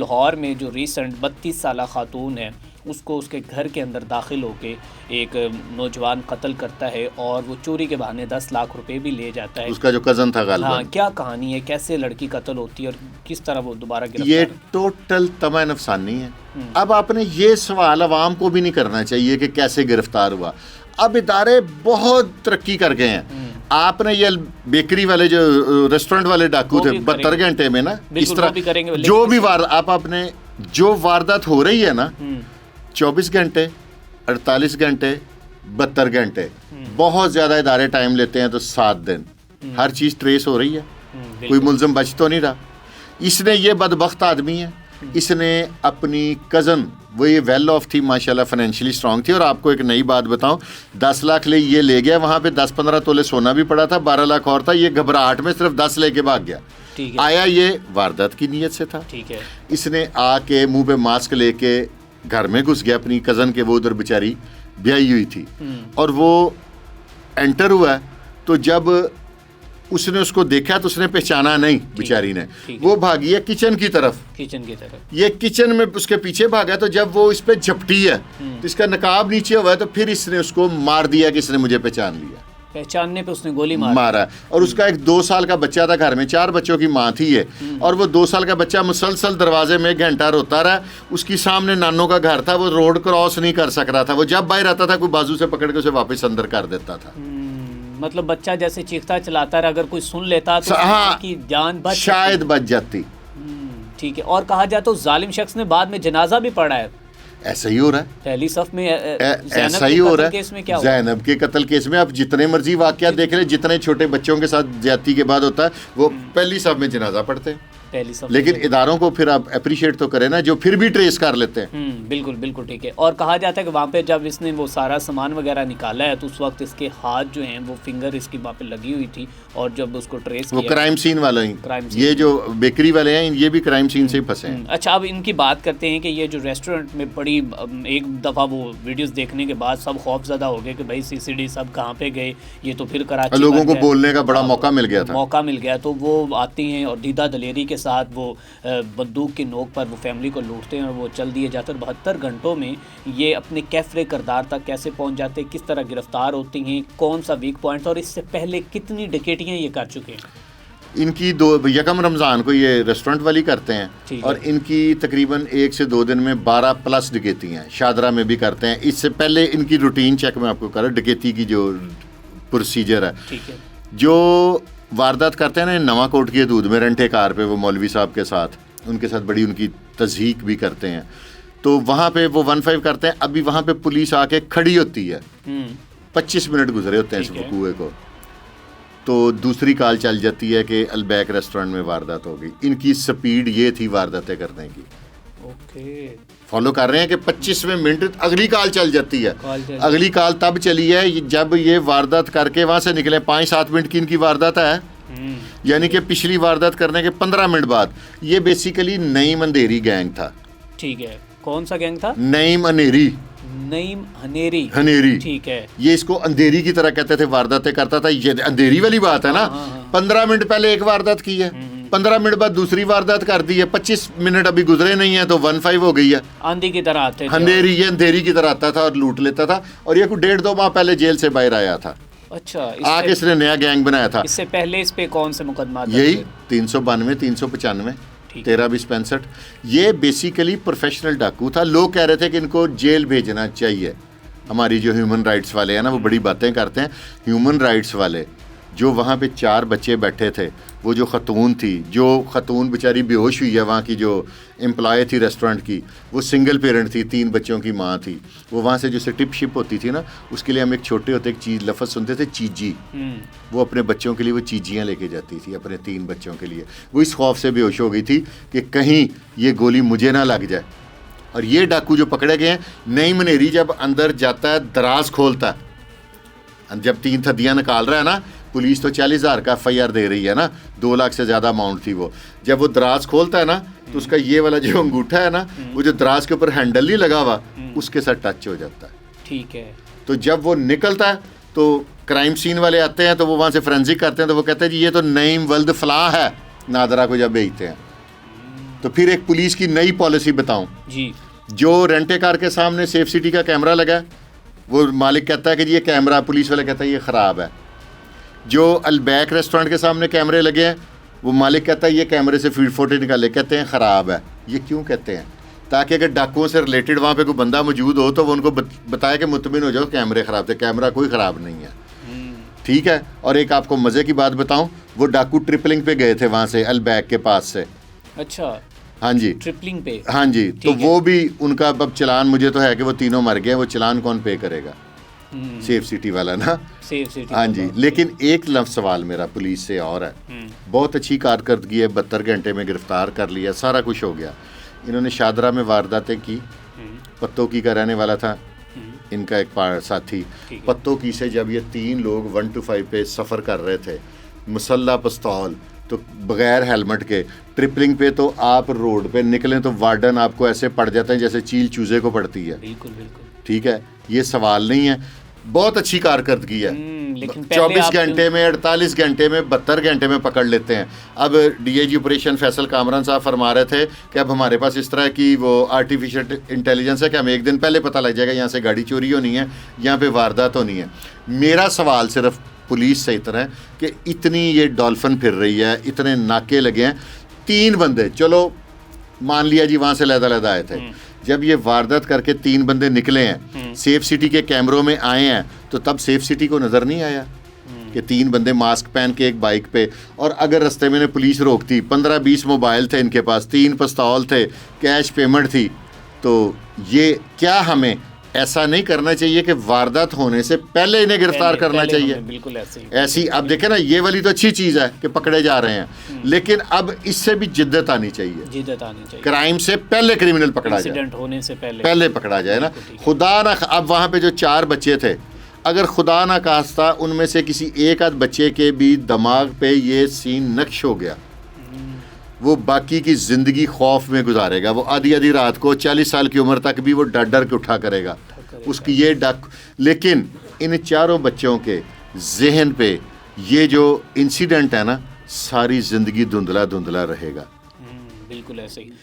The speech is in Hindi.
लाहौर में जो रिसेंट 32 साला खातून है उसको उसके घर के अंदर दाखिल होके एक नौजवान कत्ल करता है और वो चोरी के बहाने 10 लाख रुपए भी ले जाता है। उसका जो कज़न था गालिबन। हाँ, क्या कहानी है, कैसे लड़की कत्ल होती है और किस तरह वो दोबारा गिरफ्तार? ये टोटल तमाम अफसानी है। अब आपने ये सवाल अवाम को भी नहीं करना चाहिए कि कैसे गिरफ्तार हुआ। अब इदारे बहुत तरक्की कर गए हैं। आपने ये बेकरी वाले जो रेस्टोरेंट वाले डाकू थे 72 घंटे में ना इस तरह जो भी आपने जो वारदात हो रही है ना 24 घंटे 48 घंटे 72 घंटे, बहुत ज़्यादा इदारे टाइम लेते हैं तो 7 दिन हर चीज़ ट्रेस हो रही है। कोई मुलज़म बच तो नहीं रहा। इसने ये बदबख्त आदमी है, इसने अपनी कज़न, वो ये वेल ऑफ थी माशाल्लाह, फाइनेंशियली स्ट्रांग थी। और आपको एक नई बात बताऊं, 10 लाख ये ले गया, वहाँ पे 10-15 तोले सोना भी पड़ा था, 12 लाख और था। ये घबराहट में सिर्फ 10 लेके भाग गया। आया ये वारदात की नीयत से था। ठीक है। इसने आके मुंह पे मास्क लेके घर में घुस गया अपनी कज़न के, वो उधर बेचारी ब्याही हुई थी, और वो एंटर हुआ तो जब उसने उसको देखा तो उसने पहचाना नहीं बेचारी ने, वो भागी है किचन की तरफ। ये किचन में उसके पीछे भागा, तो जब वो इस पे झपटी है तो इसका नकाब नीचे हुआ है, तो फिर इसने उसको मार दिया कि इसने मुझे पहचान लिया। पहचानने पे उसने गोली मारा। और उसका एक 2 साल का बच्चा था घर में, 4 बच्चों की माँ थी ये, और वो 2 साल का बच्चा मुसलसल दरवाजे में 1 घंटा रोता रहा। उसकी सामने नानों का घर था, वो रोड क्रॉस नहीं कर सक रहा था। वो जब बाहर आता था कोई बाजू से पकड़ के उसे वापस अंदर कर देता था। मतलब बच्चा जैसे चीखता चलाता रहा, अगर कोई सुन लेता तो हाँ, की जान शायद बच जाती। ठीक है। और कहा जाए तो जालिम शख्स ने बाद में जनाजा भी पढ़ा है। ऐसा ही हो रहा है पहली सफ में, ऐसा ही हो रहा है। ज़ैनब के कत्ल केस में आप जितने मर्जी वाकया देख रहे, जितने छोटे बच्चों के साथ ज्यादती के बाद होता है, वो पहली सफ में जनाजा पढ़ते हैं। लेकिन इदारों को फिर आप अप्रिशिएट तो करें ना, जो फिर भी ट्रेस कर लेते हैं। बिल्कुल बिल्कुल ठीक है। और कहा जाता है कि वहाँ पे जब इसने वो सारा सामान वगैरह निकाला है तो उस वक्त इसके हाथ जो हैं वो फिंगर इसकी वहाँ पे लगी हुई थी, और जब उसको ट्रेस वो क्राइम सीन वाला ही, ये जो बेकरी वाले हैं ये भी क्राइम सीन से ही फंसे हैं। अच्छा, अब इनकी बात करते हैं कि ये जो रेस्टोरेंट में बड़ी, एक दफ़ा वो वीडियोस देखने के बाद सब खौफजदा हो गए कि भाई CCD सब कहाँ पे गए, ये तो फिर कराची, लोगों को बोलने का बड़ा मौका मिल गया। तो वो आती हैं और दीदा दलेरी के साथ वो बंदूक की नोक पर वो फैमिली को लूटते हैं और वो चल दिए जाते हैं। 72 घंटों में ये अपने कैफरे करदार तक कैसे पहुंच जाते हैं, किस तरह गिरफ्तार होती हैं, कौन सा वीक पॉइंट, और इससे पहले कितनी डकैतियां ये कर चुके हैं। इनकी 2 यकम रमज़ान को ये रेस्टोरेंट वाली करते हैं, और इनकी तकरीबन 1 से 2 दिन में 12+ डकैती हैं। शादरा में भी करते हैं। इससे पहले इनकी रूटीन चेक मैं आपको कर रहा हूँ, डकैती की जो प्रोसीजर है। जो वारदात करते हैं ना नवा कोट की हदूद में, रेंटे कार पे, वो मौलवी साहब के साथ, उनके साथ बड़ी उनकी तज़हीक भी करते हैं, तो वहाँ पे वो 15 करते हैं। अभी वहाँ पे पुलिस आके खड़ी होती है, 25 मिनट गुजरे होते हैं इस वकूए को, तो दूसरी कॉल चल जाती है कि अलबैक रेस्टोरेंट में वारदात हो गई। इनकी स्पीड ये थी वारदातें करने की। फॉलो कर रहे हैं कि 25वें मिनट अगली कॉल चल जाती है। अगली कॉल तब चली है जब ये वारदात करके वहाँ से निकले। 5-7 मिनट की इनकी वारदात है, यानी कि पिछली वारदात करने के 15 मिनट बाद। ये बेसिकली नईम अंधेरी गैंग था। ठीक है। कौन सा गैंग था? नईम अनेरी, नईम हनेरी। ठीक है। ये इसको अंधेरी की तरह कहते थे, वारदातें करता था। ये अंधेरी वाली बात है ना। 15 मिनट पहले एक वारदात की है, 15 मिनट बाद दूसरी वारदात कर दी है, 25 मिनट अभी गुजरे नहीं है तो 15 हो गई है। आंधी की तरह आते थे। ये अंधेरी की तरह आता था और लूट लेता था। और ये कुछ 1.5-2 माह पहले जेल से बाहर आया था। अच्छा। आगे इसने नया गैंग बनाया था। इससे पहले इस पे कौन से मुकदमा? यही 392, 395, 13-20-65। ये बेसिकली प्रोफेशनल डाकू था। लोग कह रहे थे कि इनको जेल भेजना चाहिए। हमारी जो ह्यूमन राइट्स वाले हैं ना, वो बड़ी बातें करते हैं। ह्यूमन राइट्स वाले जो वहाँ पे 4 बच्चे बैठे थे, वो जो खतून थी, जो खतून बेचारी बेहोश हुई है, वहाँ की जो एम्प्लॉय थी रेस्टोरेंट की, वो सिंगल पेरेंट थी, 3 बच्चों की माँ थी। वो वहाँ से जो टिप शिप होती थी ना, उसके लिए हम एक छोटे होते एक चीज़ लफ्ज़ सुनते थे, चीजी। वो अपने बच्चों के लिए वो चीजियाँ लेके जाती थी, अपने 3 बच्चों के लिए। वो इस खौफ से बेहोश हो गई थी कि कहीं ये गोली मुझे ना लग जाए। और ये डाकू जो पकड़े गए हैं, नईम अनेरी जब अंदर जाता है, दराज खोलता है, जब 3 थदियाँ निकाल रहा है ना, पुलिस तो 40,000 का FIR दे रही है ना, 2 लाख से ज़्यादा अमाउंट थी वो। जब वो दराज खोलता है ना, तो उसका ये वाला जो अंगूठा है ना, वो जो दराज के ऊपर हैंडल नहीं लगा हुआ, उसके साथ टच हो जाता है। ठीक है। तो जब वो निकलता है तो क्राइम सीन वाले आते हैं, तो वो वहाँ से फोरेंसिक करते हैं, तो वो कहते हैं जी ये तो नईम वल्द फलाह है। नादरा को जब भेजते हैं तो फिर एक पुलिस की नई पॉलिसी बताऊं जी। जो रेंटे कार के सामने सेफ सिटी का कैमरा लगा है, वो मालिक कहता है कि जी ये कैमरा, पुलिस वाला कहता है ये ख़राब है। जो अलबैक रेस्टोरेंट के सामने कैमरे लगे हैं, वो मालिक कहता है ये कैमरे से फीड फोटो निकाले, कहते हैं ख़राब है। ये क्यों कहते हैं? ताकि अगर डाकुओं से रिलेटेड वहाँ पे कोई बंदा मौजूद हो तो वो उनको बताया कि मुतमिन हो जाओ कैमरे ख़राब थे। कैमरा कोई ख़राब नहीं है, ठीक है। और एक आपको मज़े की बात बताऊं, वो डाकू ट्रिपलिंग पे गए थे वहाँ से अलबैक के पास से। अच्छा, हाँ जी, ट्रिपलिंग पे। हाँ जी, तो वो भी उनका अब चलान मुझे तो है कि वो तीनों मर गए। वो चलान कौन पे करेगा? सेफ सिटी वाला ना। सेफ सिटी, हाँ जी। लेकिन एक लफ्ज़ सवाल मेरा पुलिस से और है, बहुत अच्छी कारकर्दगी है, 72 घंटे में गिरफ्तार कर लिया, सारा कुछ हो गया। इन्होंने शादरा में वारदातें की। पत्तों की का रहने वाला था इनका एक साथी। पत्तों की से जब ये 3 लोग 1 to 5 पे सफ़र कर रहे थे, मुसल्ला पिस्तौल, तो बगैर हेलमेट के ट्रिपलिंग पे, तो आप रोड पे निकलें तो वार्डन आपको ऐसे पड़ जाते हैं जैसे चील चूजे को पड़ती है। बिल्कुल बिल्कुल, ठीक है, ये सवाल नहीं है। बहुत अच्छी कारकर्दगी है, लेकिन 24 घंटे में, 48 घंटे में, 72 घंटे में पकड़ लेते हैं। अब डीआईजी ऑपरेशन फैसल कामरान साहब फरमा रहे थे कि अब हमारे पास इस तरह की वो आर्टिफिशियल इंटेलिजेंस है कि हमें एक दिन पहले पता लग जाएगा यहाँ से गाड़ी चोरी होनी है, यहाँ पे वारदात होनी है। मेरा सवाल सिर्फ पुलिस से इतना है कि इतनी ये डॉल्फिन फिर रही है, इतने नाके लगे हैं, 3 बंदे, चलो मान लिया जी वहाँ से लैदा आए थे, जब ये वारदात करके 3 बंदे निकले हैं, सेफ सिटी के कैमरों में आए हैं, तो तब सेफ सिटी को नज़र नहीं आया कि 3 बंदे मास्क पहन के एक बाइक पे, और अगर रास्ते में पुलिस रोकती, 15-20 मोबाइल थे इनके पास, 3 पिस्तौल थे, कैश पेमेंट थी, तो ये क्या हमें ऐसा नहीं करना चाहिए कि वारदात होने से पहले इन्हें गिरफ्तार करना चाहिए? बिल्कुल ऐसी अब देखें ना, ये वाली तो अच्छी चीज़ है कि पकड़े जा रहे हैं, लेकिन अब इससे भी जिद्दत आनी चाहिए, क्राइम से पहले क्रिमिनल पकड़ा जाए, इंसिडेंट होने से पहले पकड़ा जाए ना। खुदा ना, अब वहाँ पे जो 4 बच्चे थे, अगर खुदा ना खास्ता उनमें से किसी एक आध बच्चे के भी दिमाग पे ये सीन नक्श हो गया, वो बाकी की ज़िंदगी खौफ में गुजारेगा। वो आधी रात को 40 साल की उम्र तक भी वो डर डर के उठा करेगा, उसकी ये डक। लेकिन इन 4 बच्चों के जहन पे ये जो इंसिडेंट है ना, सारी ज़िंदगी धुंधला धुंधला रहेगा। बिल्कुल ऐसे ही।